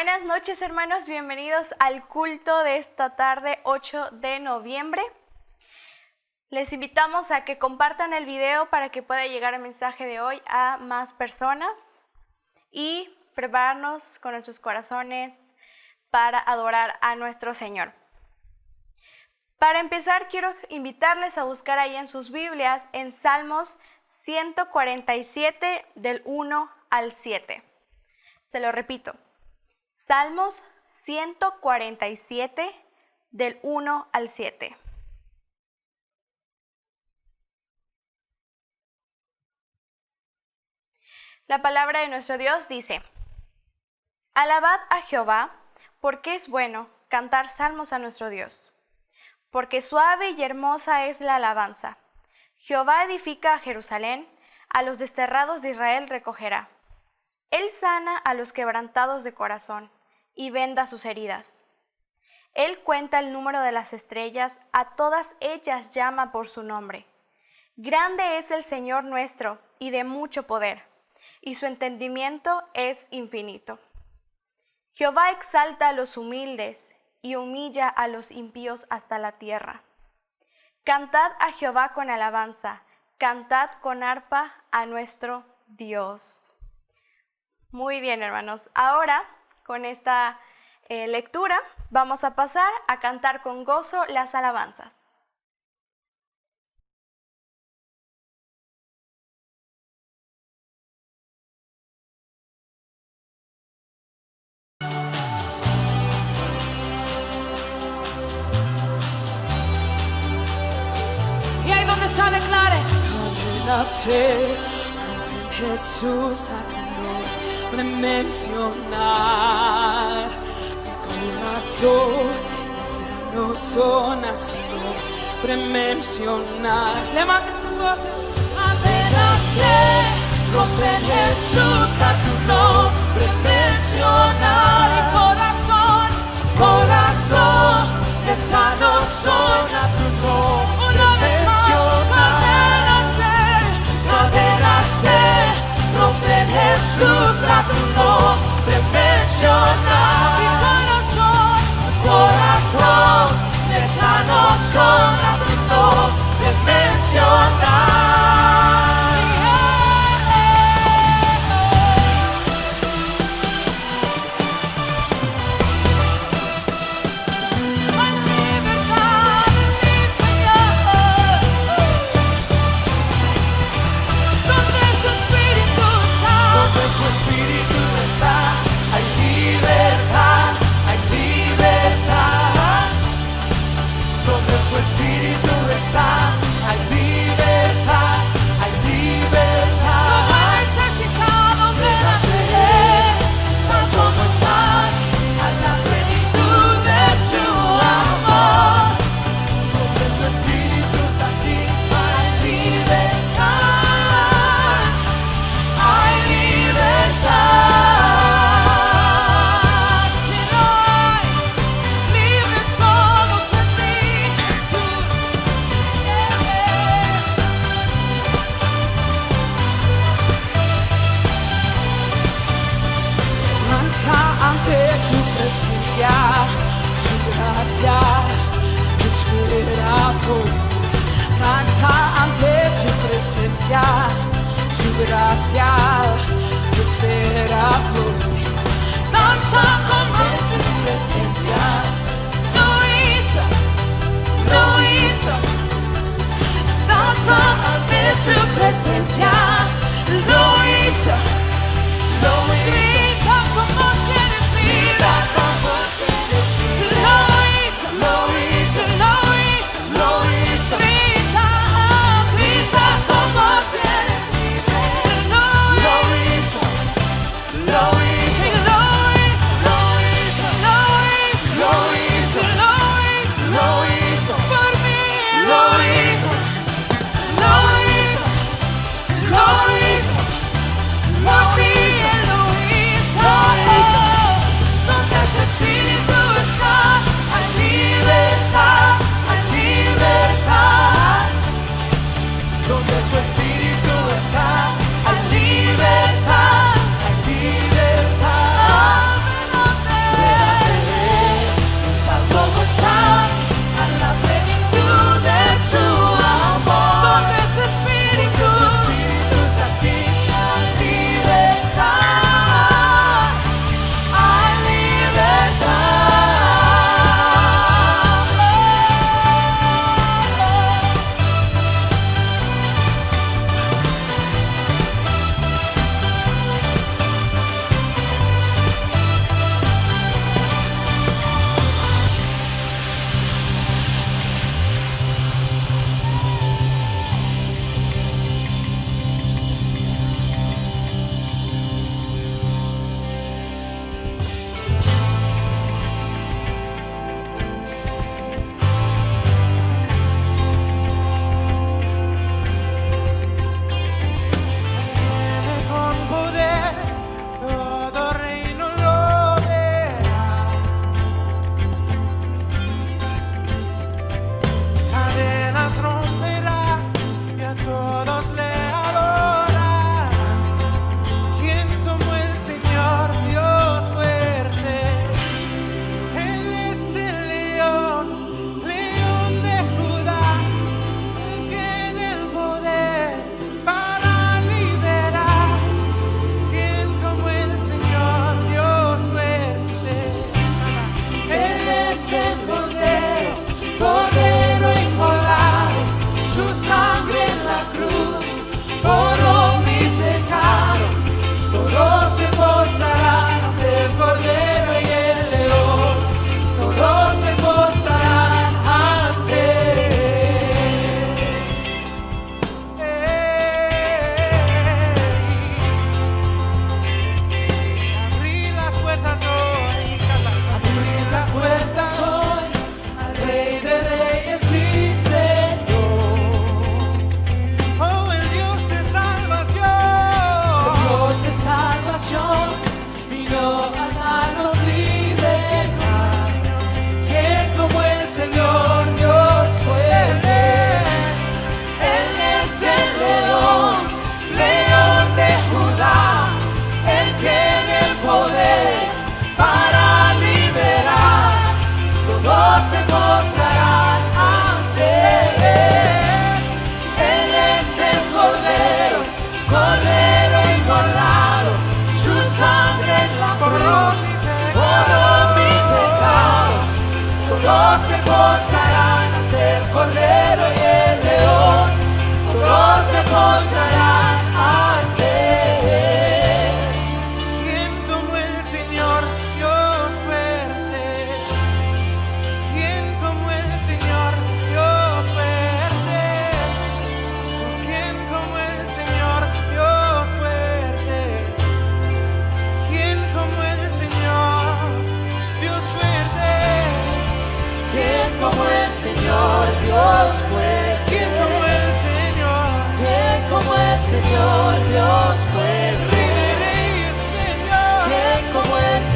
Buenas noches, hermanos, bienvenidos al culto de esta tarde 8 de noviembre. Les invitamos a que compartan el video para que pueda llegar el mensaje de hoy a más personas y prepararnos con nuestros corazones para adorar a nuestro Señor. Para empezar, quiero invitarles a buscar ahí en sus Biblias en Salmos 147 del 1 al 7. Se lo repito. Salmos 147 del 1 al 7. La palabra de nuestro Dios dice: Alabad a Jehová, porque es bueno cantar salmos a nuestro Dios, porque suave y hermosa es la alabanza. Jehová edifica a Jerusalén, a los desterrados de Israel recogerá. Él sana a los quebrantados de corazón y venda sus heridas. Él cuenta el número de las estrellas, a todas ellas llama por su nombre. Grande es el Señor nuestro y de mucho poder, y su entendimiento es infinito. Jehová exalta a los humildes y humilla a los impíos hasta la tierra. Cantad a Jehová con alabanza, cantad con arpa a nuestro Dios. Muy bien, hermanos. Ahora, con esta lectura, vamos a pasar a cantar con gozo las alabanzas. Y ahí donde está declare: al nacer, en Jesús al Señor mencionar el corazón, ese no son a su nombre mencionar. Levanten sus voces. Al nacer, romper Jesús a su nombre mencionar. Y corazón, esa no son a tu nombre mencionar. Romper Jesús a tu nombre mencionar. Y corazón, esa no son a tu nombre mencionar. Su gracia espera por mí. Danza como su presencia lo hizo. Danza ante su presencia lo hizo. Grita como si eres libre. Lo hizo. Grita como si eres libre. Lo hizo. Por mí. Lo hizo.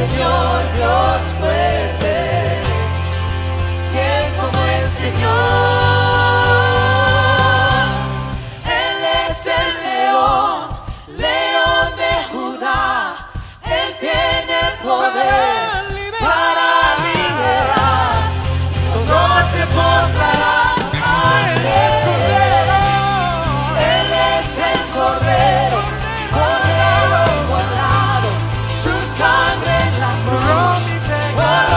Señor Dios fuerte. ¿Quién como el Señor? Él es el león, león de Judá. Él tiene poder para liberar. Todos se postrarán ante él. Él es el Cordero, Cordero inmolado. Su sangre en la cruz.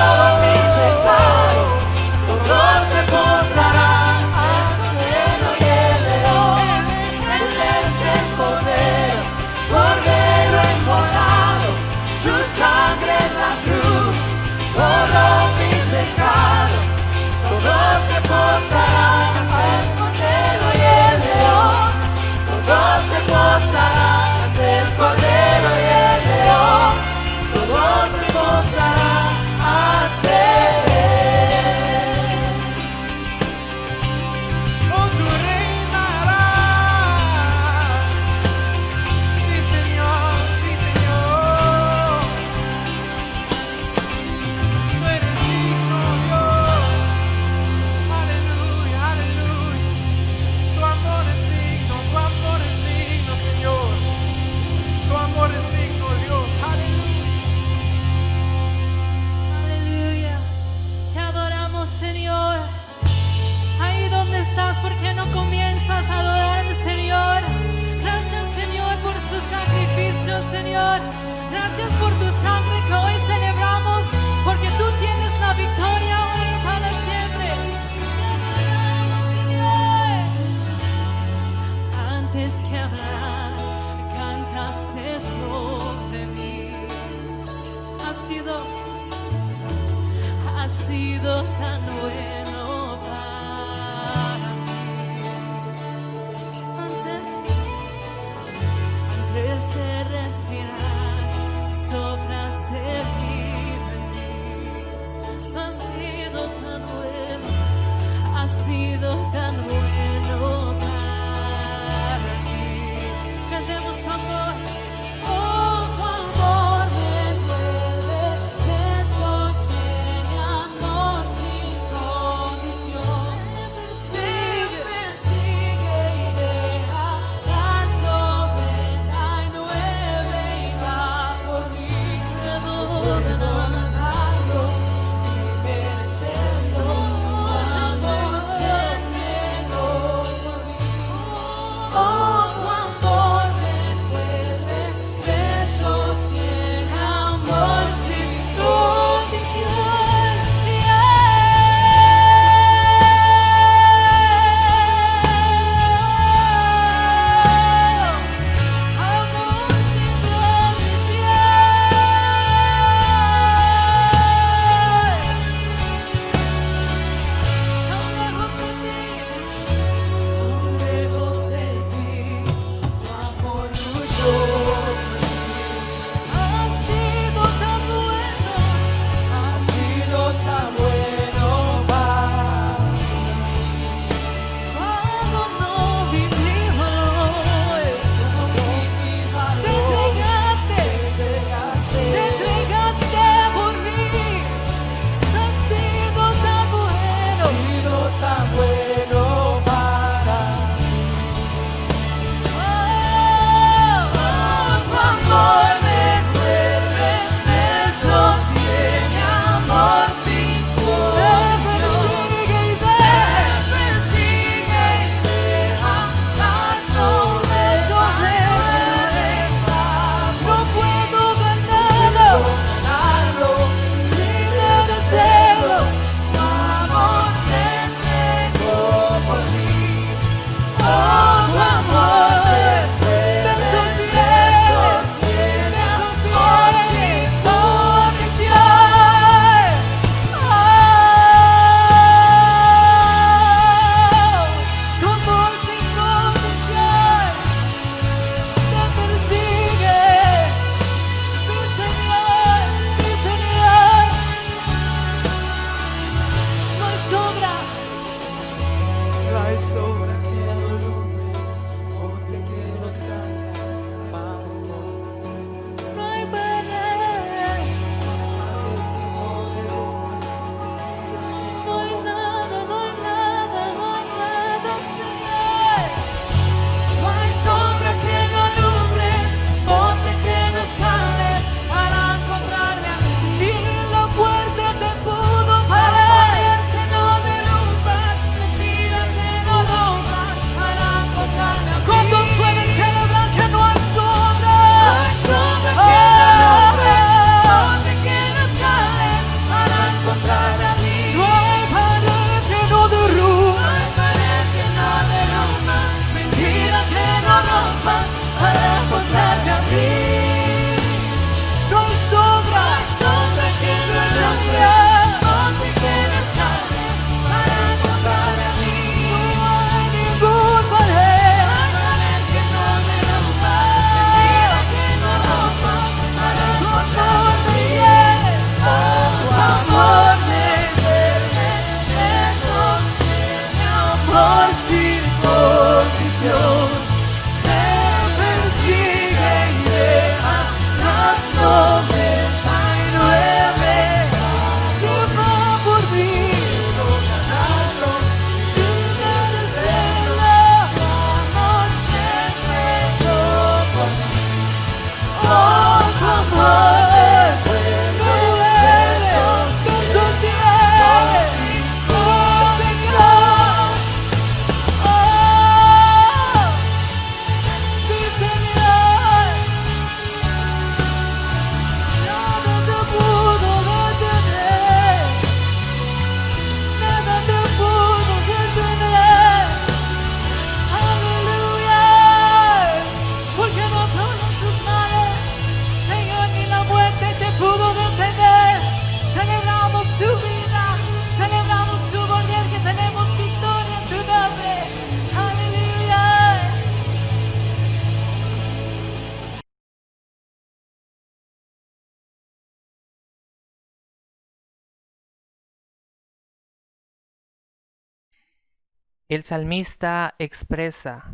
El salmista expresa: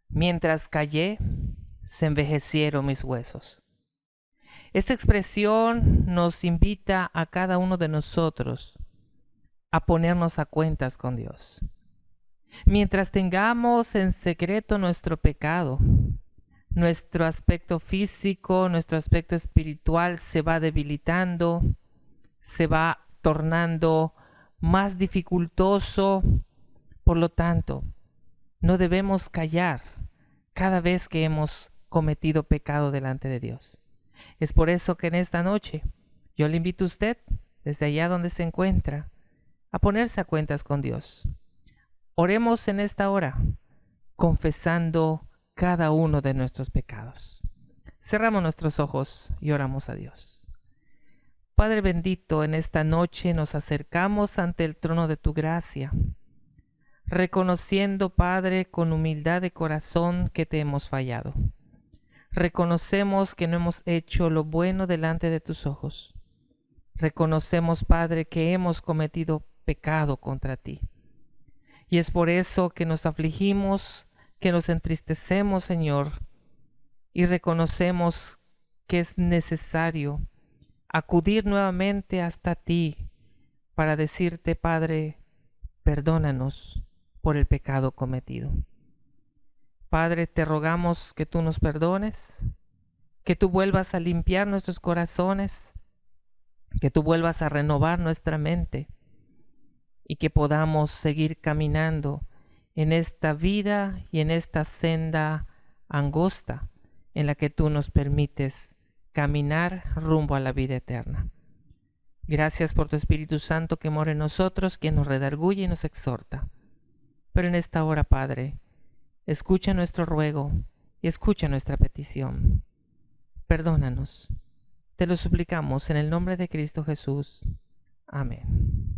mientras callé, se envejecieron mis huesos. Esta expresión nos invita a cada uno de nosotros a ponernos a cuentas con Dios. Mientras tengamos en secreto nuestro pecado, nuestro aspecto físico, nuestro aspecto espiritual se va debilitando, se va tornando más dificultoso. Por lo tanto, no debemos callar cada vez que hemos cometido pecado delante de Dios. Es por eso que en esta noche yo le invito a usted, desde allá donde se encuentra, a ponerse a cuentas con Dios. Oremos en esta hora, confesando cada uno de nuestros pecados. Cerramos nuestros ojos y oramos a Dios. Padre bendito, en esta noche nos acercamos ante el trono de tu gracia, reconociendo, Padre, con humildad de corazón que te hemos fallado. Reconocemos que no hemos hecho lo bueno delante de tus ojos. Reconocemos, Padre, que hemos cometido pecado contra ti. Y es por eso que nos afligimos, que nos entristecemos, Señor, y reconocemos que es necesario acudir nuevamente hasta ti para decirte, Padre, perdónanos por el pecado cometido. Padre, te rogamos que tú nos perdones, que tú vuelvas a limpiar nuestros corazones, que tú vuelvas a renovar nuestra mente y que podamos seguir caminando en esta vida y en esta senda angosta en la que tú nos permites caminar rumbo a la vida eterna. Gracias por tu Espíritu Santo que mora en nosotros, quien nos redarguye y nos exhorta. Pero en esta hora, Padre, escucha nuestro ruego y escucha nuestra petición. Perdónanos. Te lo suplicamos en el nombre de Cristo Jesús. Amén.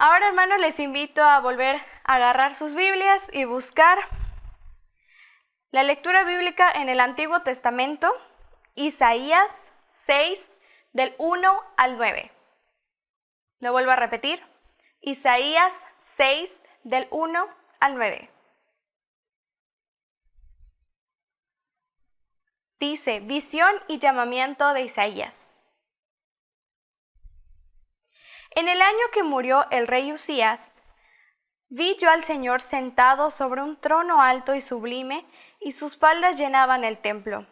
Ahora, hermanos, les invito a volver a agarrar sus Biblias y buscar la lectura bíblica en el Antiguo Testamento, Isaías 6, del 1 al 9. Lo vuelvo a repetir, Isaías 6, del 1 al 9. Dice: visión y llamamiento de Isaías. En el año que murió el rey Usías, vi yo al Señor sentado sobre un trono alto y sublime, y sus faldas llenaban el templo.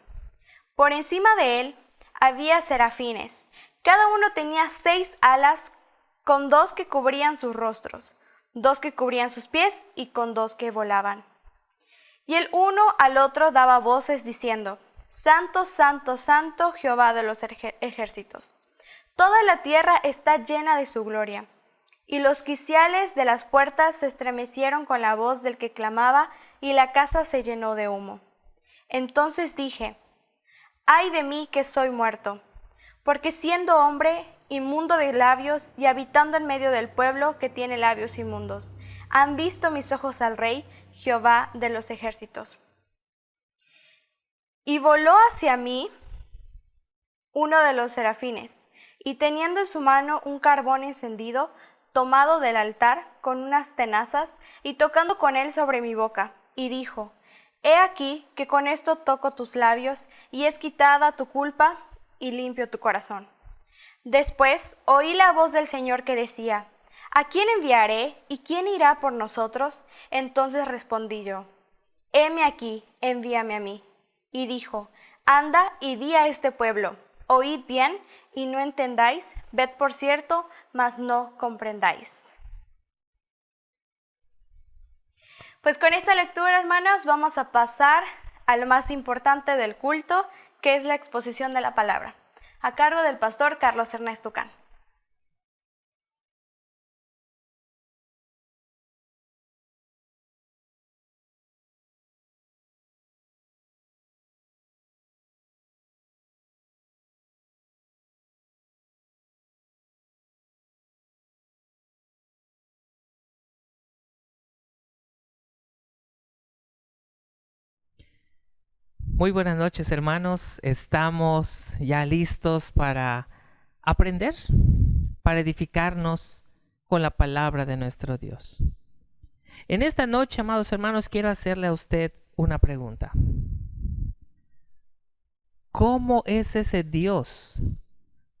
Por encima de él había serafines. Cada uno tenía 6 alas, con 2 que cubrían sus rostros, 2 que cubrían sus pies y con 2 que volaban. Y el uno al otro daba voces diciendo: Santo, santo, santo, Jehová de los ejércitos. Toda la tierra está llena de su gloria. Y los quiciales de las puertas se estremecieron con la voz del que clamaba, y la casa se llenó de humo. Entonces dije: ay de mí que soy muerto, porque siendo hombre, inmundo de labios, y habitando en medio del pueblo que tiene labios inmundos, han visto mis ojos al Rey, Jehová de los ejércitos. Y voló hacia mí uno de los serafines, y teniendo en su mano un carbón encendido, tomado del altar con unas tenazas, y tocando con él sobre mi boca, y dijo: he aquí que con esto toco tus labios, y es quitada tu culpa, y limpio tu corazón. Después oí la voz del Señor que decía: ¿a quién enviaré, y quién irá por nosotros? Entonces respondí yo: heme aquí, envíame a mí. Y dijo: anda y di a este pueblo: oíd bien, y no entendáis; ved por cierto, mas no comprendáis. Pues con esta lectura, hermanos, vamos a pasar a lo más importante del culto, que es la exposición de la palabra, a cargo del pastor Carlos Ernesto Can. Muy buenas noches, hermanos. Estamos ya listos para aprender, para edificarnos con la palabra de nuestro Dios. En esta noche, amados hermanos, quiero hacerle a usted una pregunta. ¿Cómo es ese Dios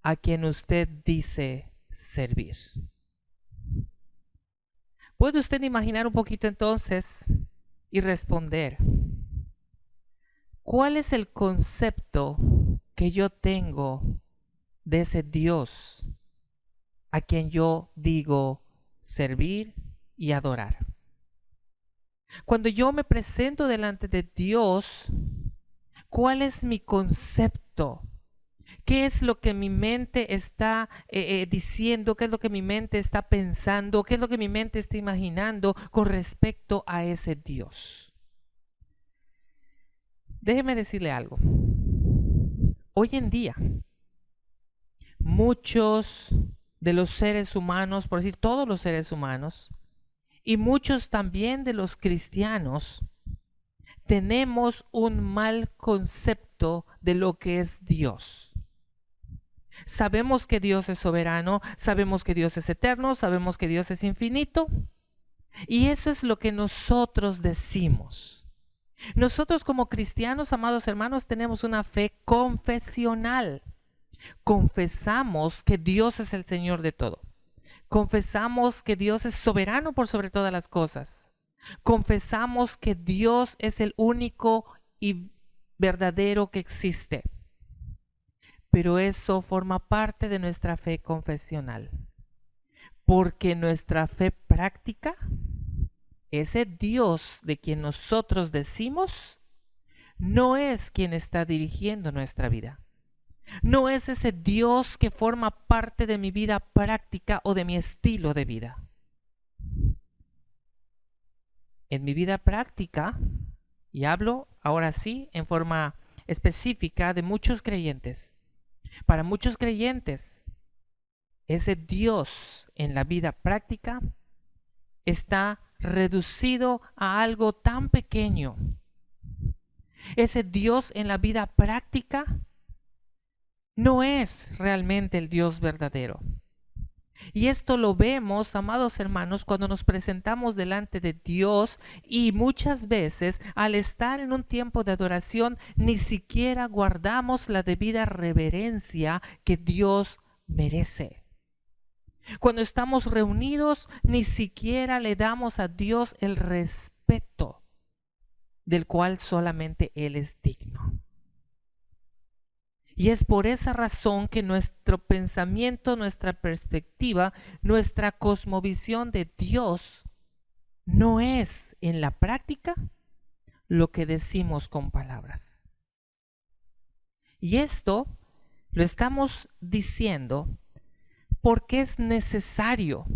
a quien usted dice servir? ¿Puede usted imaginar un poquito entonces y responder? ¿Cuál es el concepto que yo tengo de ese Dios a quien yo digo servir y adorar? Cuando yo me presento delante de Dios, ¿cuál es mi concepto? ¿Qué es lo que mi mente está diciendo? ¿Qué es lo que mi mente está pensando? ¿Qué es lo que mi mente está imaginando con respecto a ese Dios? Déjeme decirle algo. Hoy en día, muchos de los seres humanos, por decir todos los seres humanos, y muchos también de los cristianos, tenemos un mal concepto de lo que es Dios. Sabemos que Dios es soberano, sabemos que Dios es eterno, sabemos que Dios es infinito, y eso es lo que nosotros decimos. Nosotros como cristianos, amados hermanos, tenemos una fe confesional. Confesamos que Dios es el Señor de todo. Confesamos que Dios es soberano por sobre todas las cosas. Confesamos que Dios es el único y verdadero que existe. Pero eso forma parte de nuestra fe confesional. Porque nuestra fe práctica, ese Dios de quien nosotros decimos, no es quien está dirigiendo nuestra vida. No es ese Dios que forma parte de mi vida práctica o de mi estilo de vida. En mi vida práctica, y hablo ahora sí en forma específica de muchos creyentes, para muchos creyentes, ese Dios en la vida práctica está reducido a algo tan pequeño. Ese Dios en la vida práctica no es realmente el Dios verdadero. Y esto lo vemos, amados hermanos, cuando nos presentamos delante de Dios y muchas veces al estar en un tiempo de adoración ni siquiera guardamos la debida reverencia que Dios merece. Cuando estamos reunidos, ni siquiera le damos a Dios el respeto del cual solamente Él es digno. Y es por esa razón que nuestro pensamiento, nuestra perspectiva, nuestra cosmovisión de Dios no es en la práctica lo que decimos con palabras. Y esto lo estamos diciendo porque es necesario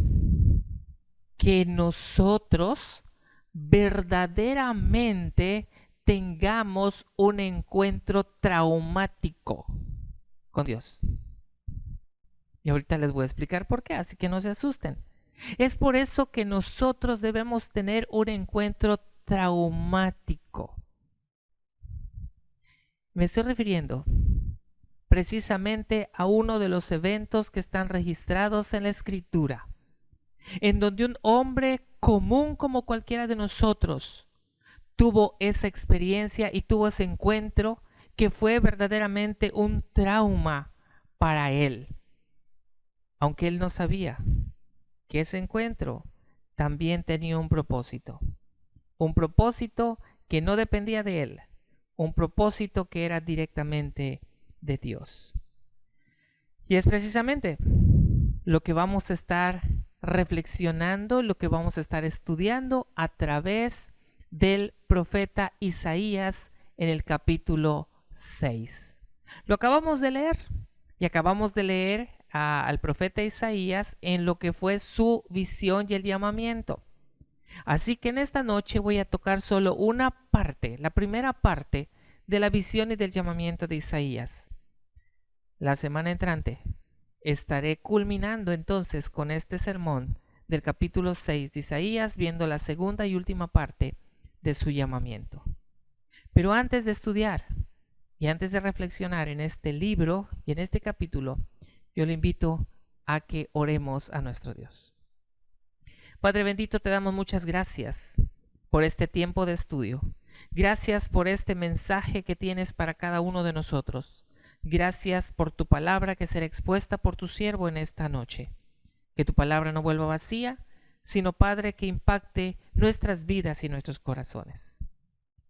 que nosotros verdaderamente tengamos un encuentro traumático con Dios. Y ahorita les voy a explicar por qué, así que no se asusten. Es por eso que nosotros debemos tener un encuentro traumático. Me estoy refiriendo precisamente a uno de los eventos que están registrados en la Escritura, en donde un hombre común como cualquiera de nosotros tuvo esa experiencia y tuvo ese encuentro que fue verdaderamente un trauma para él, aunque él no sabía que ese encuentro también tenía un propósito que no dependía de él, un propósito que era directamente de Dios. Y es precisamente lo que vamos a estar reflexionando, lo que vamos a estar estudiando a través del profeta Isaías en el capítulo 6. Lo acabamos de leer y acabamos de leer al profeta Isaías en lo que fue su visión y el llamamiento. Así que en esta noche voy a tocar solo una parte, la primera parte de la visión y del llamamiento de Isaías. La semana entrante estaré culminando entonces con este sermón del capítulo 6 de Isaías, viendo la segunda y última parte de su llamamiento. Pero antes de estudiar y antes de reflexionar en este libro y en este capítulo, yo le invito a que oremos a nuestro Dios. Padre bendito, te damos muchas gracias por este tiempo de estudio. Gracias por este mensaje que tienes para cada uno de nosotros. Gracias por tu palabra que será expuesta por tu siervo en esta noche. Que tu palabra no vuelva vacía, sino, Padre, que impacte nuestras vidas y nuestros corazones.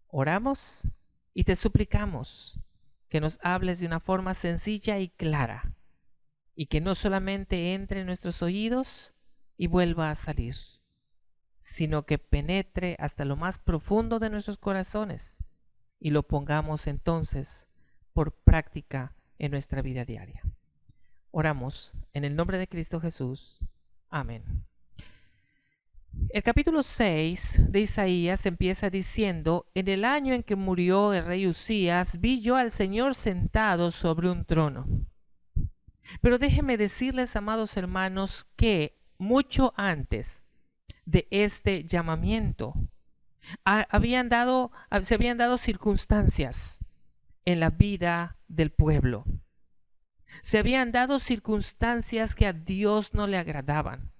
Oramos y te suplicamos que nos hables de una forma sencilla y clara, y que no solamente entre en nuestros oídos y vuelva a salir, sino que penetre hasta lo más profundo de nuestros corazones y lo pongamos entonces por práctica en nuestra vida diaria. Oramos en el nombre de Cristo Jesús. Amén. El capítulo 6 de Isaías empieza diciendo: en el año en que murió el rey Uzías, vi yo al Señor sentado sobre un trono. Pero déjenme decirles, amados hermanos, que mucho antes de este llamamiento se habían dado circunstancias en la vida del pueblo. Se habían dado circunstancias que a Dios no le agradaban.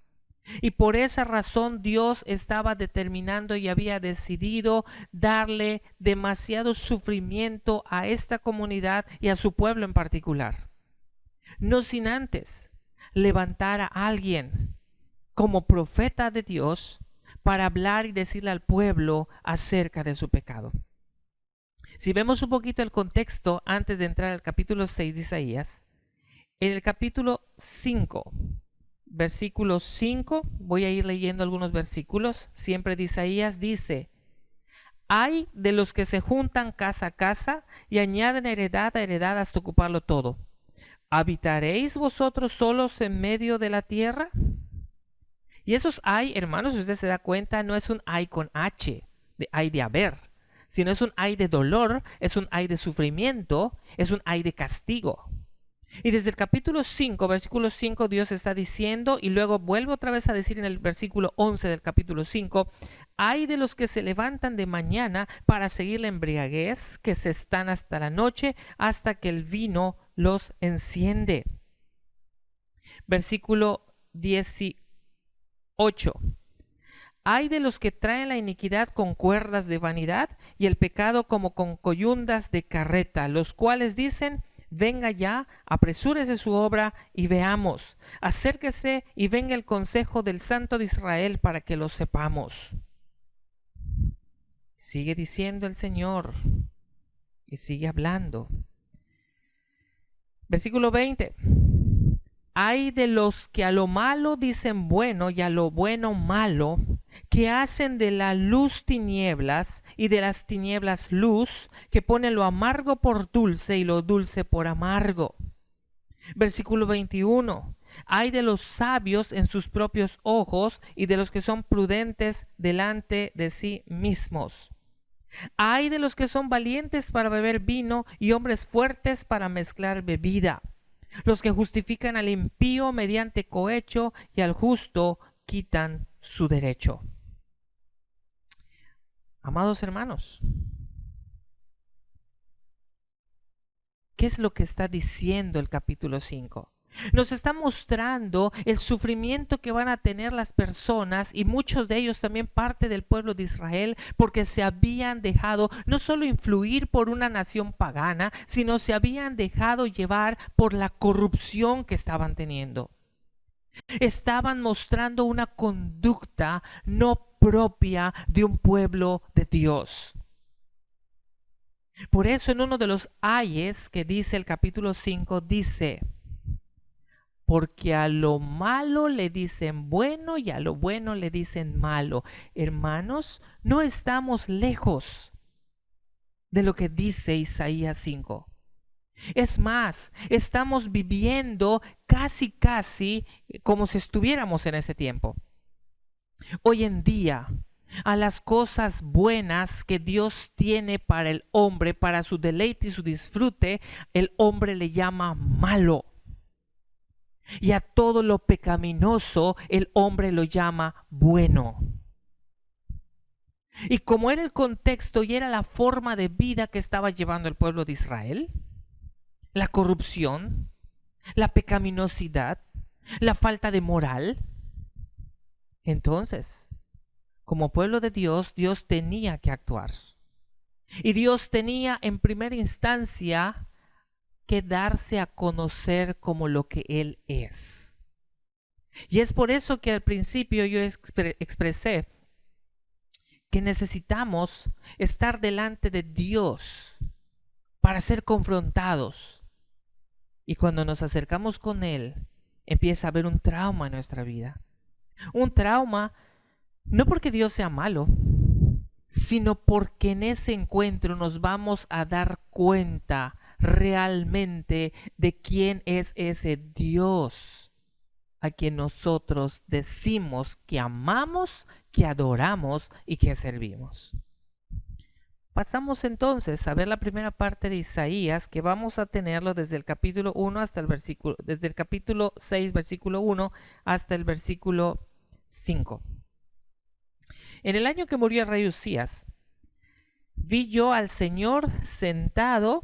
Y por esa razón Dios estaba determinando y había decidido darle demasiado sufrimiento a esta comunidad y a su pueblo en particular. No sin antes levantar a alguien como profeta de Dios para hablar y decirle al pueblo acerca de su pecado. Si vemos un poquito el contexto antes de entrar al capítulo 6 de Isaías, en el capítulo 5, versículo 5, voy a ir leyendo algunos versículos, siempre de Isaías, dice: hay de los que se juntan casa a casa y añaden heredad a heredad hasta ocuparlo todo. ¿Habitaréis vosotros solos en medio de la tierra? Y esos hay, hermanos, si usted se da cuenta, no es un hay con H, de hay de haber, sino es un hay de dolor, es un hay de sufrimiento, es un hay de castigo. Y desde el capítulo 5, versículo 5, Dios está diciendo, y luego vuelve otra vez a decir en el versículo 11 del capítulo 5, hay de los que se levantan de mañana para seguir la embriaguez, que se están hasta la noche, hasta que el vino los enciende. Versículo 18. Hay de los que traen la iniquidad con cuerdas de vanidad y el pecado como con coyundas de carreta, los cuales dicen: venga ya, apresúrese su obra y veamos. Acérquese y venga el consejo del Santo de Israel para que lo sepamos. Sigue diciendo el Señor y sigue hablando. Versículo 20. Hay de los que a lo malo dicen bueno y a lo bueno malo, que hacen de la luz tinieblas y de las tinieblas luz, que ponen lo amargo por dulce y lo dulce por amargo. Versículo 21. Hay de los sabios en sus propios ojos y de los que son prudentes delante de sí mismos. Hay de los que son valientes para beber vino y hombres fuertes para mezclar bebida, los que justifican al impío mediante cohecho y al justo quitan su derecho. Amados hermanos, ¿qué es lo que está diciendo el capítulo 5? Nos está mostrando el sufrimiento que van a tener las personas, y muchos de ellos también parte del pueblo de Israel, porque se habían dejado no solo influir por una nación pagana, sino se habían dejado llevar por la corrupción que estaban teniendo. Estaban mostrando una conducta no propia de un pueblo de Dios. Por eso en uno de los ayes que dice el capítulo 5, dice: porque a lo malo le dicen bueno y a lo bueno le dicen malo. Hermanos, no estamos lejos de lo que dice Isaías 5. Es más, estamos viviendo casi como si estuviéramos en ese tiempo. Hoy en día, a las cosas buenas que Dios tiene para el hombre, para su deleite y su disfrute, el hombre le llama malo. Y a todo lo pecaminoso el hombre lo llama bueno. Y como era el contexto y era la forma de vida que estaba llevando el pueblo de Israel, la corrupción, la pecaminosidad, la falta de moral, entonces, como pueblo de Dios, Dios tenía que actuar. Y Dios tenía en primera instancia que darse a conocer como lo que Él es. Y es por eso que al principio yo expresé que necesitamos estar delante de Dios para ser confrontados. Y cuando nos acercamos con Él, empieza a haber un trauma en nuestra vida. Un trauma no porque Dios sea malo, sino porque en ese encuentro nos vamos a dar cuenta realmente de quién es ese Dios a quien nosotros decimos que amamos, que adoramos y que servimos. Pasamos entonces a ver la primera parte de Isaías, que vamos a tenerlo desde el capítulo 1 hasta el versículo, desde el capítulo 6, versículo 1 hasta el versículo 5. En el año que murió el rey Usías, vi yo al Señor sentado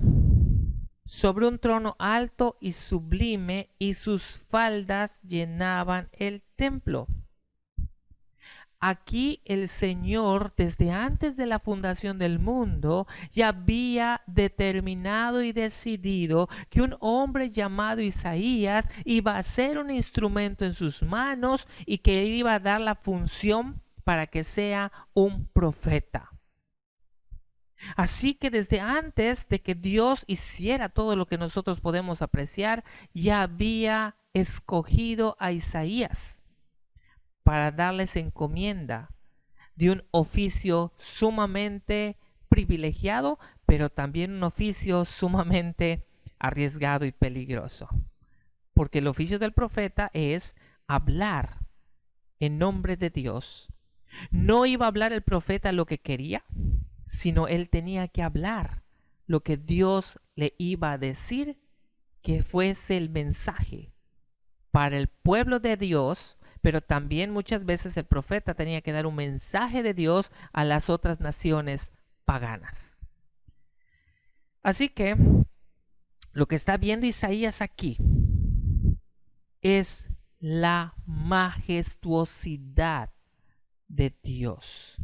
sobre un trono alto y sublime, y sus faldas llenaban el templo. Aquí el Señor, desde antes de la fundación del mundo, ya había determinado y decidido que un hombre llamado Isaías iba a ser un instrumento en sus manos y que él iba a dar la función para que sea un profeta. Así que desde antes de que Dios hiciera todo lo que nosotros podemos apreciar, ya había escogido a Isaías para darles encomienda de un oficio sumamente privilegiado, pero también un oficio sumamente arriesgado y peligroso. Porque el oficio del profeta es hablar en nombre de Dios. No iba a hablar el profeta lo que quería, sino él tenía que hablar lo que Dios le iba a decir, que fuese el mensaje para el pueblo de Dios, pero también muchas veces el profeta tenía que dar un mensaje de Dios a las otras naciones paganas. Así que lo que está viendo Isaías aquí es la majestuosidad de Dios.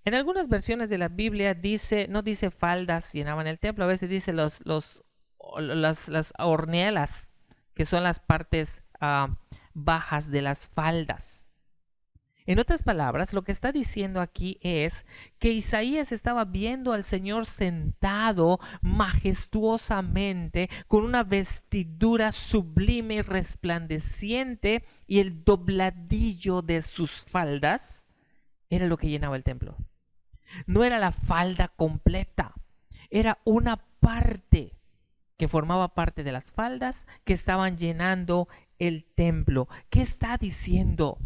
En algunas versiones de la Biblia no dice faldas llenaban el templo, a veces dice las hornelas, que son las partes bajas de las faldas. En otras palabras, lo que está diciendo aquí es que Isaías estaba viendo al Señor sentado majestuosamente con una vestidura sublime y resplandeciente, y el dobladillo de sus faldas era lo que llenaba el templo. No era la falda completa, era una parte que formaba parte de las faldas que estaban llenando el templo. ¿Qué está diciendo?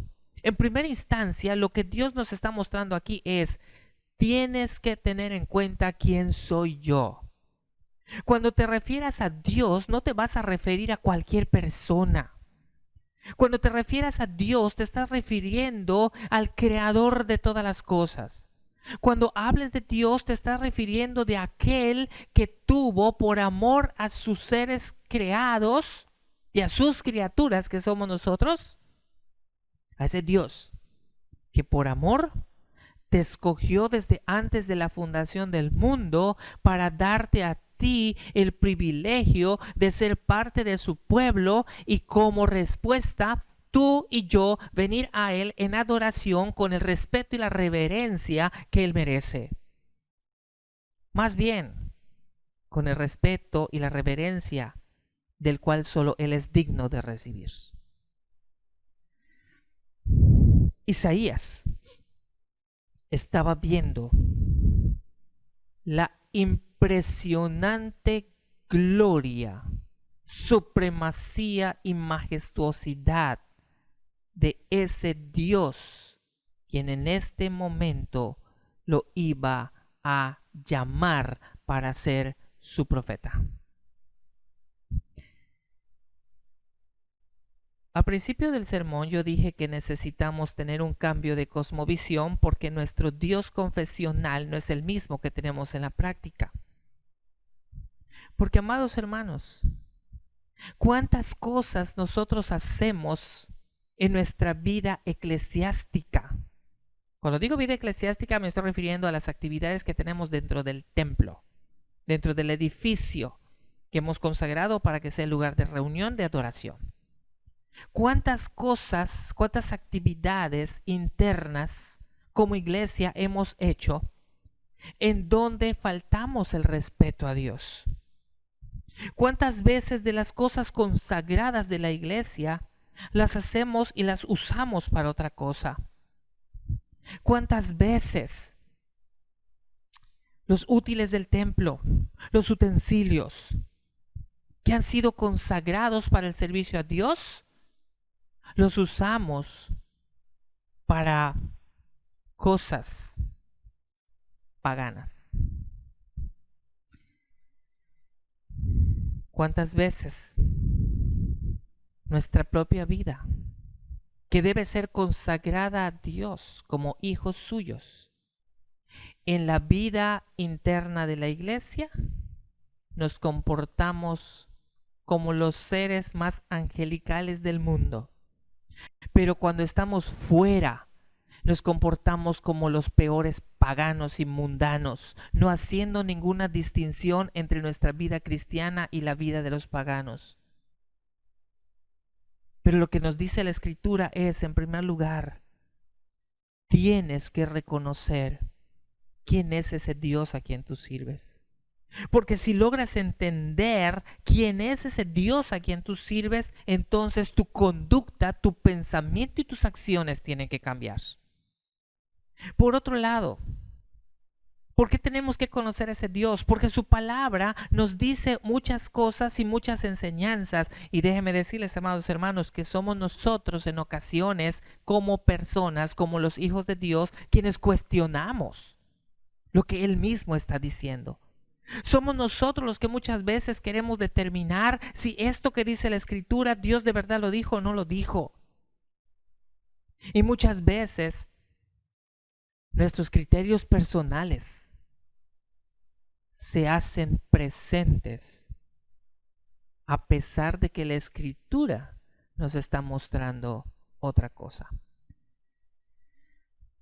En primera instancia, lo que Dios nos está mostrando aquí es: tienes que tener en cuenta quién soy yo. Cuando te refieras a Dios, no te vas a referir a cualquier persona. Cuando te refieras a Dios, te estás refiriendo al creador de todas las cosas. Cuando hables de Dios, te estás refiriendo de aquel que tuvo por amor a sus seres creados y a sus criaturas, que somos nosotros, a ese Dios que por amor te escogió desde antes de la fundación del mundo para darte a ti el privilegio de ser parte de su pueblo, y como respuesta tú y yo venir a Él en adoración con el respeto y la reverencia que Él merece. Más bien, con el respeto y la reverencia del cual solo Él es digno de recibir. Isaías estaba viendo la impresionante gloria, supremacía y majestuosidad de ese Dios, quien en este momento lo iba a llamar para ser su profeta. Al principio del sermón yo dije que necesitamos tener un cambio de cosmovisión porque nuestro Dios confesional no es el mismo que tenemos en la práctica. Porque, amados hermanos, ¿cuántas cosas nosotros hacemos en nuestra vida eclesiástica? Cuando digo vida eclesiástica me estoy refiriendo a las actividades que tenemos dentro del templo, dentro del edificio que hemos consagrado para que sea el lugar de reunión, de adoración. ¿Cuántas cosas, cuántas actividades internas como iglesia hemos hecho en donde faltamos el respeto a Dios? ¿Cuántas veces de las cosas consagradas de la iglesia las hacemos y las usamos para otra cosa? ¿Cuántas veces los útiles del templo, los utensilios que han sido consagrados para el servicio a Dios, los usamos para cosas paganas? ¿Cuántas veces nuestra propia vida, que debe ser consagrada a Dios como hijos suyos, en la vida interna de la iglesia, nos comportamos como los seres más angelicales del mundo? Pero cuando estamos fuera, nos comportamos como los peores paganos y mundanos, no haciendo ninguna distinción entre nuestra vida cristiana y la vida de los paganos. Pero lo que nos dice la Escritura es, en primer lugar, tienes que reconocer quién es ese Dios a quien tú sirves. Porque si logras entender quién es ese Dios a quien tú sirves, entonces tu conducta, tu pensamiento y tus acciones tienen que cambiar. Por otro lado, ¿por qué tenemos que conocer a ese Dios? Porque su palabra nos dice muchas cosas y muchas enseñanzas. Y déjenme decirles, amados hermanos, que somos nosotros en ocasiones como personas, como los hijos de Dios, quienes cuestionamos lo que Él mismo está diciendo. Somos nosotros los que muchas veces queremos determinar si esto que dice la Escritura, Dios de verdad lo dijo o no lo dijo. Y muchas veces nuestros criterios personales se hacen presentes a pesar de que la Escritura nos está mostrando otra cosa.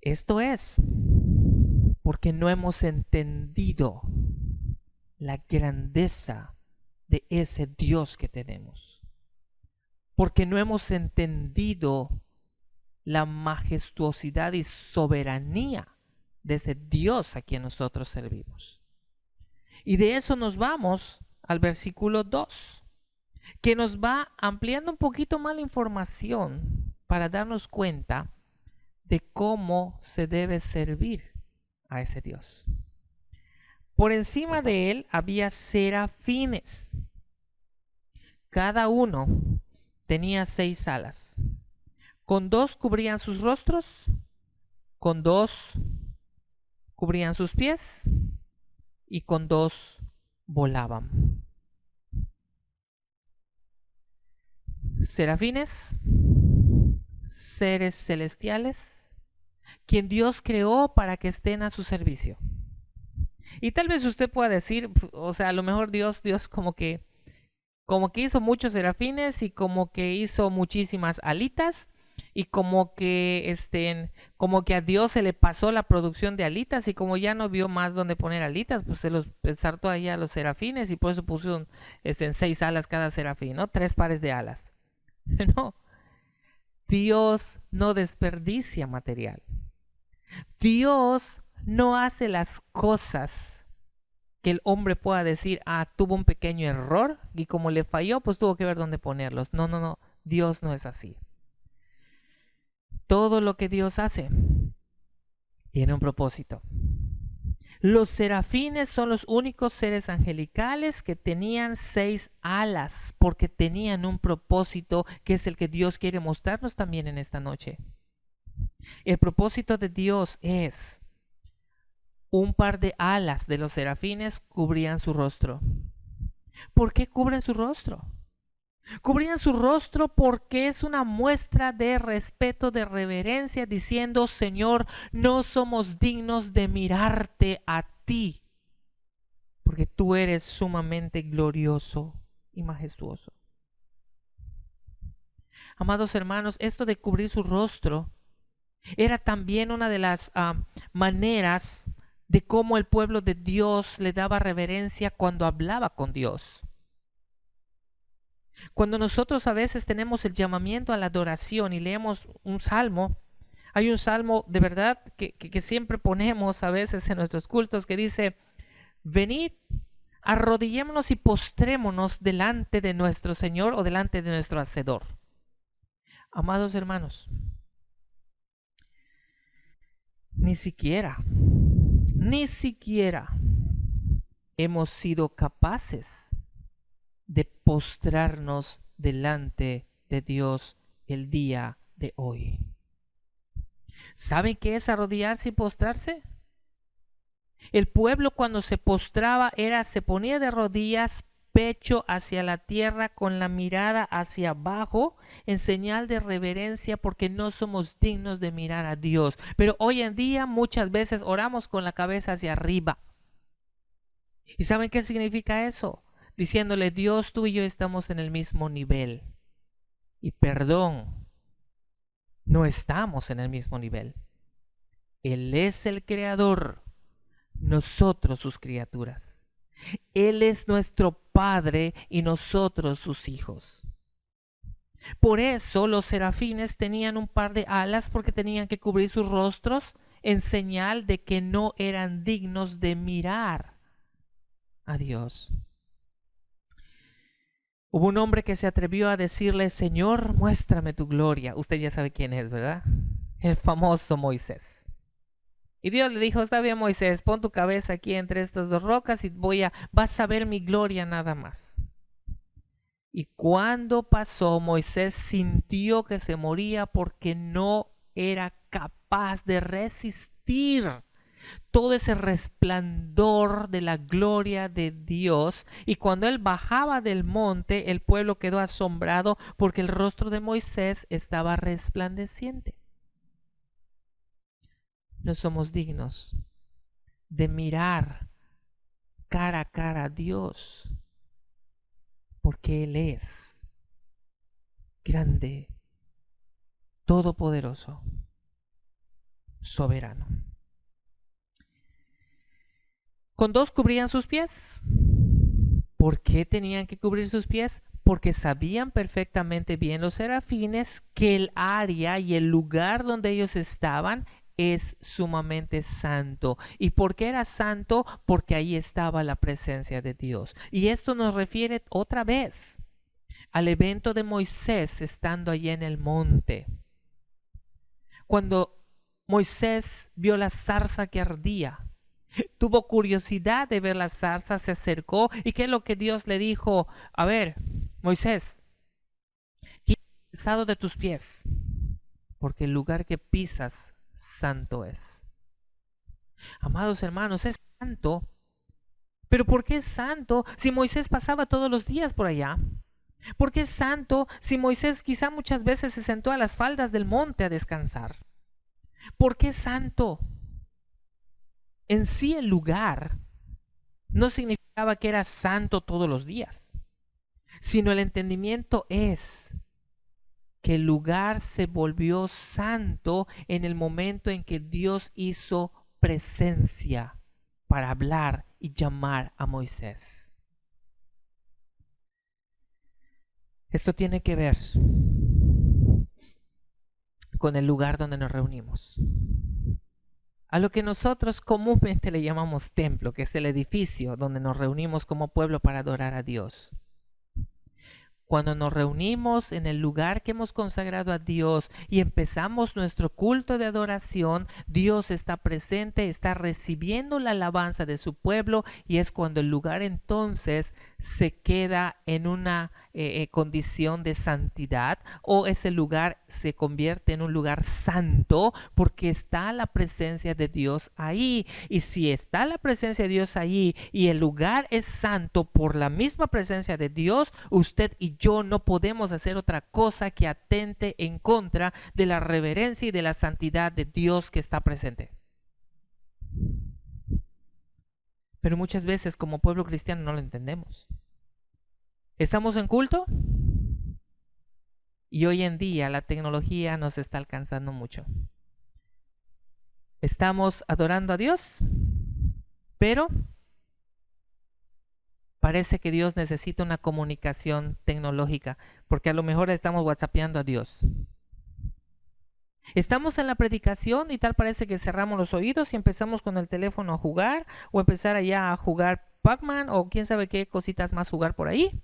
Esto es porque no hemos entendido la grandeza de ese Dios que tenemos. Porque no hemos entendido la majestuosidad y soberanía de ese Dios a quien nosotros servimos. Y de eso nos vamos al versículo 2, que nos va ampliando un poquito más la información para darnos cuenta de cómo se debe servir a ese Dios. Por encima de él había serafines. Cada uno tenía 6 alas. Con 2 cubrían sus rostros, con 2 cubrían sus pies y con 2 volaban. Serafines, seres celestiales, quien Dios creó para que estén a su servicio. Y tal vez usted pueda decir, o sea, a lo mejor Dios como que hizo muchos serafines y como que hizo muchísimas alitas y como que a Dios se le pasó la producción de alitas y como ya no vio más donde poner alitas, pues se los ensartó ahí a los serafines y por eso puso 6 alas cada serafín, ¿no? 3 pares de alas. No, Dios no desperdicia material. Dios no hace las cosas que el hombre pueda decir, tuvo un pequeño error y como le falló, pues tuvo que ver dónde ponerlos. No, Dios no es así. Todo lo que Dios hace tiene un propósito. Los serafines son los únicos seres angelicales que tenían 6 alas porque tenían un propósito que es el que Dios quiere mostrarnos también en esta noche. El propósito de Dios es un par de alas de los serafines cubrían su rostro. ¿Por qué cubren su rostro? Cubrían su rostro porque es una muestra de respeto, de reverencia, diciendo: Señor, no somos dignos de mirarte a ti, porque tú eres sumamente glorioso y majestuoso. Amados hermanos, esto de cubrir su rostro era también una de las maneras de cómo el pueblo de Dios le daba reverencia cuando hablaba con Dios. Cuando nosotros a veces tenemos el llamamiento a la adoración y leemos un salmo, hay un salmo de verdad que siempre ponemos a veces en nuestros cultos que dice: venid, arrodillémonos y postrémonos delante de nuestro Señor o delante de nuestro Hacedor. Amados hermanos, ni siquiera hemos sido capaces de postrarnos delante de Dios el día de hoy. ¿Saben qué es arrodillarse y postrarse? El pueblo cuando se postraba se ponía de rodillas, pecho hacia la tierra, con la mirada hacia abajo, en señal de reverencia, porque no somos dignos de mirar a Dios. Pero hoy en día muchas veces oramos con la cabeza hacia arriba. ¿Y saben qué significa eso? Diciéndole: Dios, tú y yo estamos en el mismo nivel. Y perdón, no estamos en el mismo nivel. Él es el creador, nosotros sus criaturas. Él es nuestro Padre y nosotros sus hijos. Por eso los serafines tenían un par de alas, porque tenían que cubrir sus rostros en señal de que no eran dignos de mirar a Dios. Hubo un hombre que se atrevió a decirle: Señor, muéstrame tu gloria. Usted ya sabe quién es, ¿verdad? El famoso Moisés. Y Dios le dijo: está bien, Moisés, pon tu cabeza aquí entre estas dos rocas y vas a ver mi gloria nada más. Y cuando pasó, Moisés sintió que se moría porque no era capaz de resistir todo ese resplandor de la gloria de Dios. Y cuando él bajaba del monte, el pueblo quedó asombrado porque el rostro de Moisés estaba resplandeciente. No somos dignos de mirar cara a cara a Dios, porque Él es grande, todopoderoso, soberano. Con dos cubrían sus pies. ¿Por qué tenían que cubrir sus pies? Porque sabían perfectamente bien los serafines que el área y el lugar donde ellos estaban es sumamente santo. ¿Y por qué era santo? Porque ahí estaba la presencia de Dios. Y esto nos refiere otra vez al evento de Moisés estando allí en el monte. Cuando Moisés vio la zarza que ardía, tuvo curiosidad de ver la zarza, se acercó. ¿Y qué es lo que Dios le dijo? A ver, Moisés, quita el calzado de tus pies, porque el lugar que pisas santo es. Amados hermanos, es santo. ¿Pero por qué es santo si Moisés pasaba todos los días por allá? ¿Por qué es santo si Moisés quizá muchas veces se sentó a las faldas del monte a descansar? ¿Por qué es santo? En sí el lugar no significaba que era santo todos los días, sino el entendimiento es que el lugar se volvió santo en el momento en que Dios hizo presencia para hablar y llamar a Moisés. Esto tiene que ver con el lugar donde nos reunimos, a lo que nosotros comúnmente le llamamos templo, que es el edificio donde nos reunimos como pueblo para adorar a Dios. Cuando nos reunimos en el lugar que hemos consagrado a Dios y empezamos nuestro culto de adoración, Dios está presente, está recibiendo la alabanza de su pueblo, y es cuando el lugar entonces se queda en una condición de santidad, o ese lugar se convierte en un lugar santo porque está la presencia de Dios ahí. Y si está la presencia de Dios ahí y el lugar es santo por la misma presencia de Dios, usted y yo no podemos hacer otra cosa que atente en contra de la reverencia y de la santidad de Dios que está presente. Pero muchas veces como pueblo cristiano no lo entendemos. Estamos en culto y hoy en día la tecnología nos está alcanzando mucho. Estamos adorando a Dios, pero parece que Dios necesita una comunicación tecnológica, porque a lo mejor estamos whatsappeando a Dios. Estamos en la predicación y tal parece que cerramos los oídos y empezamos con el teléfono a jugar, o empezar allá a jugar Pac-Man o quién sabe qué cositas más jugar por ahí.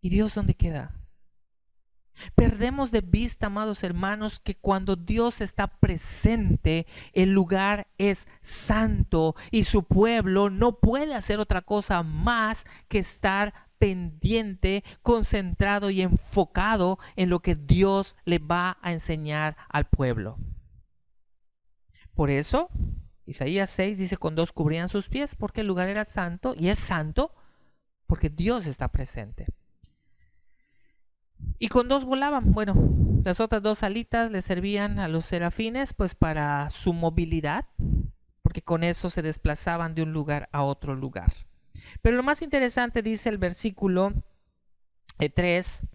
¿Y Dios dónde queda? Perdemos de vista, amados hermanos, que cuando Dios está presente, el lugar es santo y su pueblo no puede hacer otra cosa más que estar pendiente, concentrado y enfocado en lo que Dios le va a enseñar al pueblo. Por eso, Isaías 6 dice, con dos cubrían sus pies, porque el lugar era santo, y es santo porque Dios está presente. Y con dos volaban. Bueno, las otras dos alitas le servían a los serafines pues para su movilidad, porque con eso se desplazaban de un lugar a otro lugar. Pero lo más interesante dice el versículo 3,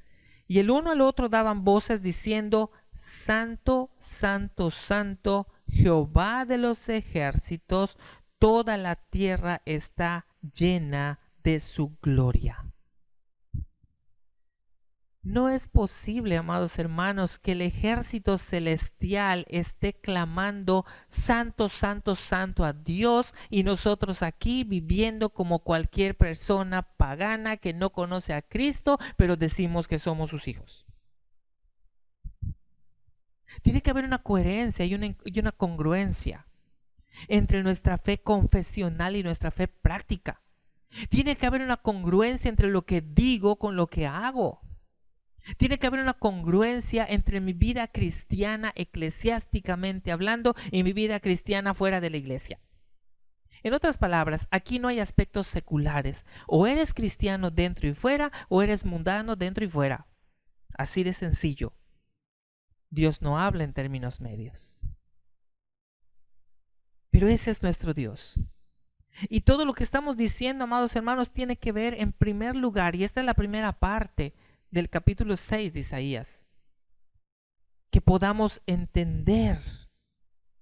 y el uno al otro daban voces diciendo, Santo, Santo, Santo, Jehová de los ejércitos, toda la tierra está llena de su gloria. No es posible, amados hermanos, que el ejército celestial esté clamando santo, santo, santo a Dios y nosotros aquí viviendo como cualquier persona pagana que no conoce a Cristo, pero decimos que somos sus hijos. Tiene que haber una coherencia y una congruencia entre nuestra fe confesional y nuestra fe práctica. Tiene que haber una congruencia entre lo que digo con lo que hago. Tiene que haber una congruencia entre mi vida cristiana eclesiásticamente hablando y mi vida cristiana fuera de la iglesia. En otras palabras, aquí no hay aspectos seculares. O eres cristiano dentro y fuera, o eres mundano dentro y fuera. Así de sencillo. Dios no habla en términos medios. Pero ese es nuestro Dios. Y todo lo que estamos diciendo, amados hermanos, tiene que ver en primer lugar, y esta es la primera parte del capítulo 6 de Isaías, que podamos entender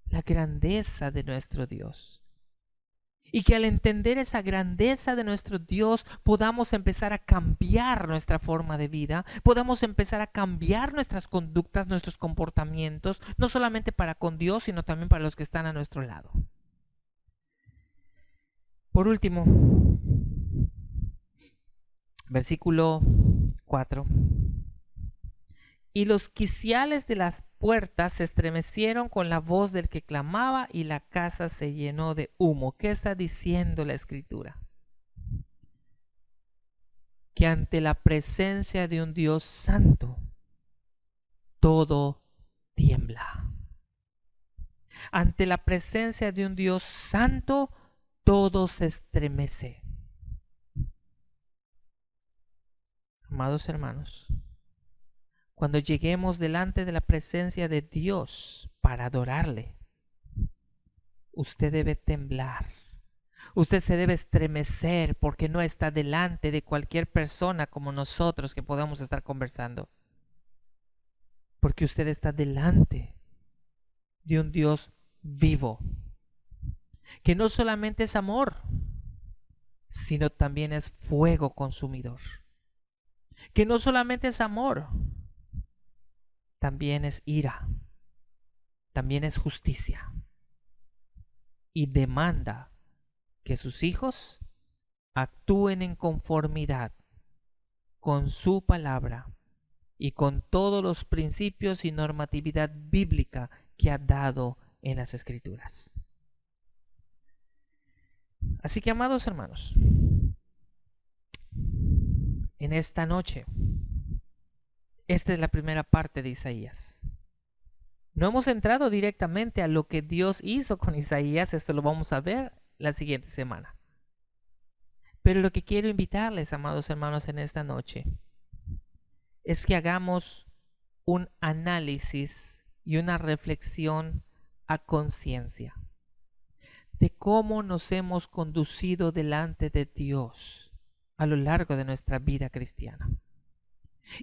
la grandeza de nuestro Dios. Y que al entender esa grandeza de nuestro Dios podamos empezar a cambiar nuestra forma de vida, podamos empezar a cambiar nuestras conductas, nuestros comportamientos, no solamente para con Dios, sino también para los que están a nuestro lado. Por último, versículo 4. Y los quiciales de las puertas se estremecieron con la voz del que clamaba y la casa se llenó de humo. ¿Qué está diciendo la Escritura? Que ante la presencia de un Dios santo, todo tiembla. Ante la presencia de un Dios santo, todo se estremece. Amados hermanos, cuando lleguemos delante de la presencia de Dios para adorarle, usted debe temblar. Usted se debe estremecer porque no está delante de cualquier persona como nosotros que podamos estar conversando. Porque usted está delante de un Dios vivo, que no solamente es amor, sino también es fuego consumidor. Que no solamente es amor, también es ira, también es justicia. Y demanda que sus hijos actúen en conformidad con su palabra y con todos los principios y normatividad bíblica que ha dado en las Escrituras. Así que, amados hermanos, en esta noche. Esta es la primera parte de Isaías. No hemos entrado directamente a lo que Dios hizo con Isaías, esto lo vamos a ver la siguiente semana. Pero lo que quiero invitarles, amados hermanos, en esta noche, es que hagamos un análisis y una reflexión a conciencia de cómo nos hemos conducido delante de Dios a lo largo de nuestra vida cristiana.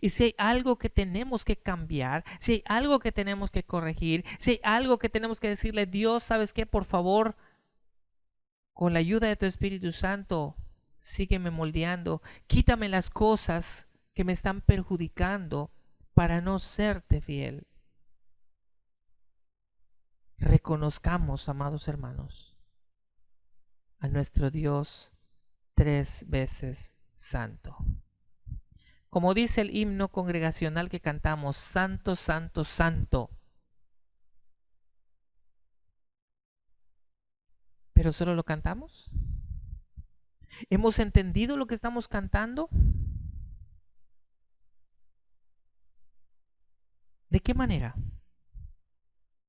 Y si hay algo que tenemos que cambiar, si hay algo que tenemos que corregir, si hay algo que tenemos que decirle, Dios, ¿sabes qué? Por favor, con la ayuda de tu Espíritu Santo, sígueme moldeando, quítame las cosas que me están perjudicando para no serte fiel. Reconozcamos, amados hermanos, a nuestro Dios 3 veces santo. Como dice el himno congregacional que cantamos, Santo, Santo, Santo. ¿Pero solo lo cantamos? ¿Hemos entendido lo que estamos cantando? ¿De qué manera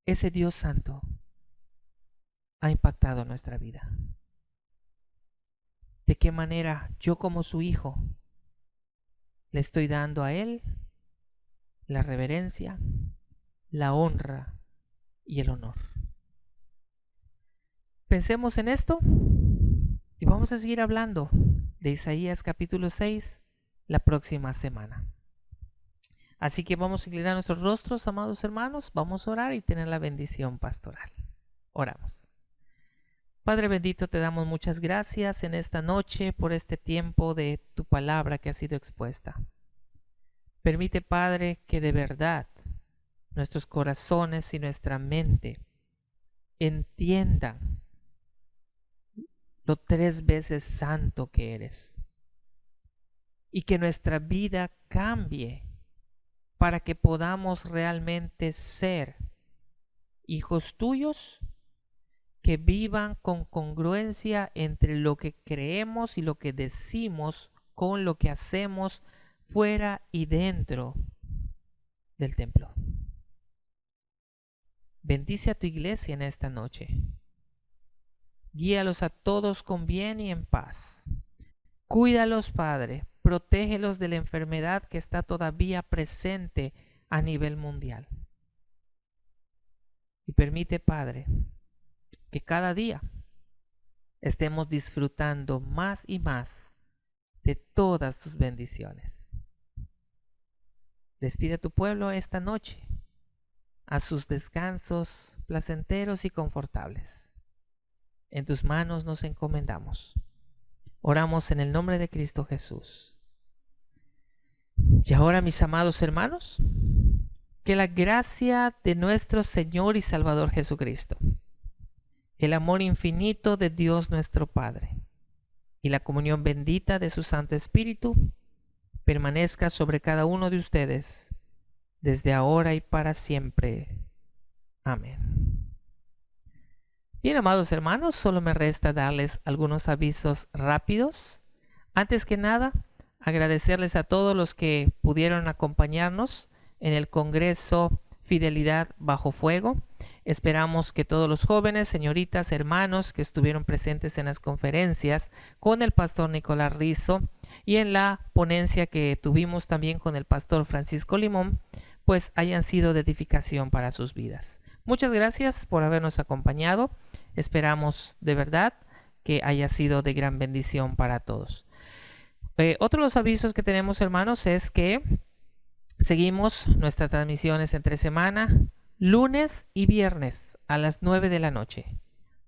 ese Dios santo ha impactado nuestra vida? ¿De qué manera yo como su hijo le estoy dando a Él la reverencia, la honra y el honor? Pensemos en esto y vamos a seguir hablando de Isaías capítulo 6 la próxima semana. Así que vamos a inclinar nuestros rostros, amados hermanos, vamos a orar y tener la bendición pastoral. Oramos. Padre bendito, te damos muchas gracias en esta noche por este tiempo de tu palabra que ha sido expuesta. Permite, Padre, que de verdad nuestros corazones y nuestra mente entiendan lo 3 veces santo que eres y que nuestra vida cambie para que podamos realmente ser hijos tuyos que vivan con congruencia entre lo que creemos y lo que decimos con lo que hacemos fuera y dentro del templo. Bendice a tu iglesia en esta noche. Guíalos a todos con bien y en paz. Cuídalos, Padre. Protégelos de la enfermedad que está todavía presente a nivel mundial. Y permite, Padre, que cada día estemos disfrutando más y más de todas tus bendiciones. Despide a tu pueblo esta noche a sus descansos placenteros y confortables. En tus manos nos encomendamos. Oramos en el nombre de Cristo Jesús. Y ahora, mis amados hermanos, que la gracia de nuestro Señor y Salvador Jesucristo, el amor infinito de Dios nuestro Padre y la comunión bendita de su Santo Espíritu permanezca sobre cada uno de ustedes desde ahora y para siempre. Amén. Bien, amados hermanos, solo me resta darles algunos avisos rápidos. Antes que nada, agradecerles a todos los que pudieron acompañarnos en el Congreso Fidelidad Bajo Fuego. Esperamos que todos los jóvenes, señoritas, hermanos que estuvieron presentes en las conferencias con el pastor Nicolás Rizo y en la ponencia que tuvimos también con el pastor Francisco Limón, pues hayan sido de edificación para sus vidas. Muchas gracias por habernos acompañado. Esperamos de verdad que haya sido de gran bendición para todos. Otro de los avisos que tenemos, hermanos, es que seguimos nuestras transmisiones entre semana, lunes y viernes a las 9 de la noche.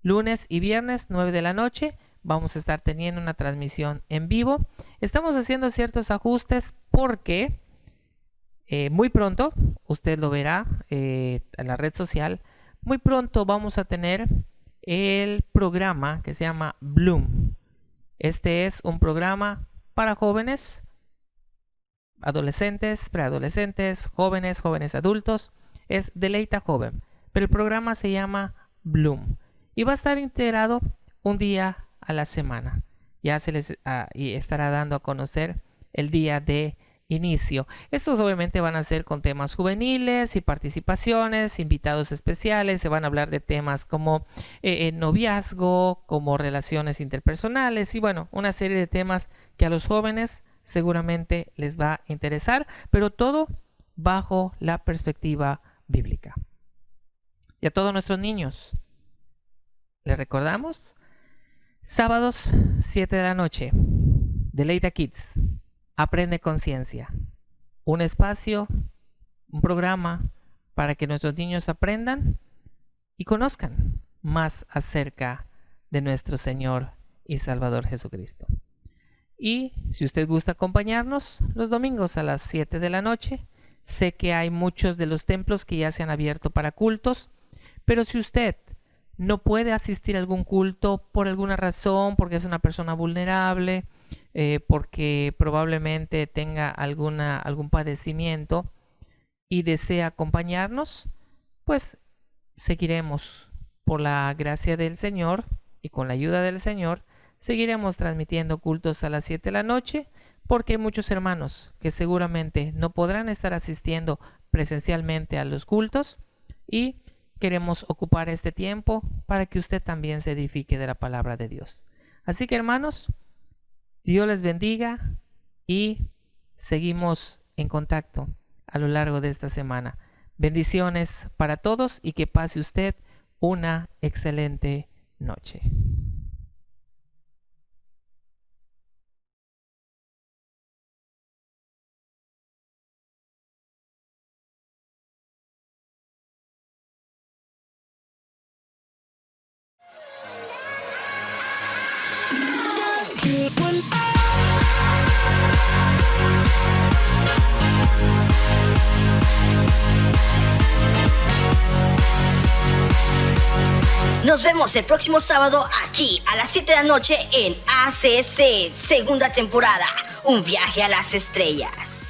Lunes y viernes, 9 de la noche, vamos a estar teniendo una transmisión en vivo. Estamos haciendo ciertos ajustes porque muy pronto, usted lo verá en la red social, muy pronto vamos a tener el programa que se llama Bloom. Este es un programa para jóvenes, adolescentes, preadolescentes, jóvenes, jóvenes adultos. Es Deleita Joven, pero el programa se llama Bloom y va a estar integrado un día a la semana. Ya se les y estará dando a conocer el día de inicio. Estos obviamente van a ser con temas juveniles y participaciones, invitados especiales. Se van a hablar de temas como noviazgo, como relaciones interpersonales y bueno, una serie de temas que a los jóvenes seguramente les va a interesar, pero todo bajo la perspectiva bíblica. Y a todos nuestros niños, les recordamos, sábados 7 de la noche, Deleita Kids, Aprende Conciencia, un espacio, un programa para que nuestros niños aprendan y conozcan más acerca de nuestro Señor y Salvador Jesucristo. Y si usted gusta acompañarnos los domingos a las 7 de la noche, sé que hay muchos de los templos que ya se han abierto para cultos, pero si usted no puede asistir a algún culto por alguna razón, porque es una persona vulnerable, porque probablemente tenga algún padecimiento y desea acompañarnos, pues seguiremos por la gracia del Señor y con la ayuda del Señor, seguiremos transmitiendo cultos a las 7 de la noche, porque hay muchos hermanos que seguramente no podrán estar asistiendo presencialmente a los cultos y queremos ocupar este tiempo para que usted también se edifique de la palabra de Dios. Así que hermanos, Dios les bendiga y seguimos en contacto a lo largo de esta semana. Bendiciones para todos y que pase usted una excelente noche. Nos vemos el próximo sábado aquí a las 7 de la noche en ACC, segunda temporada, un viaje a las estrellas.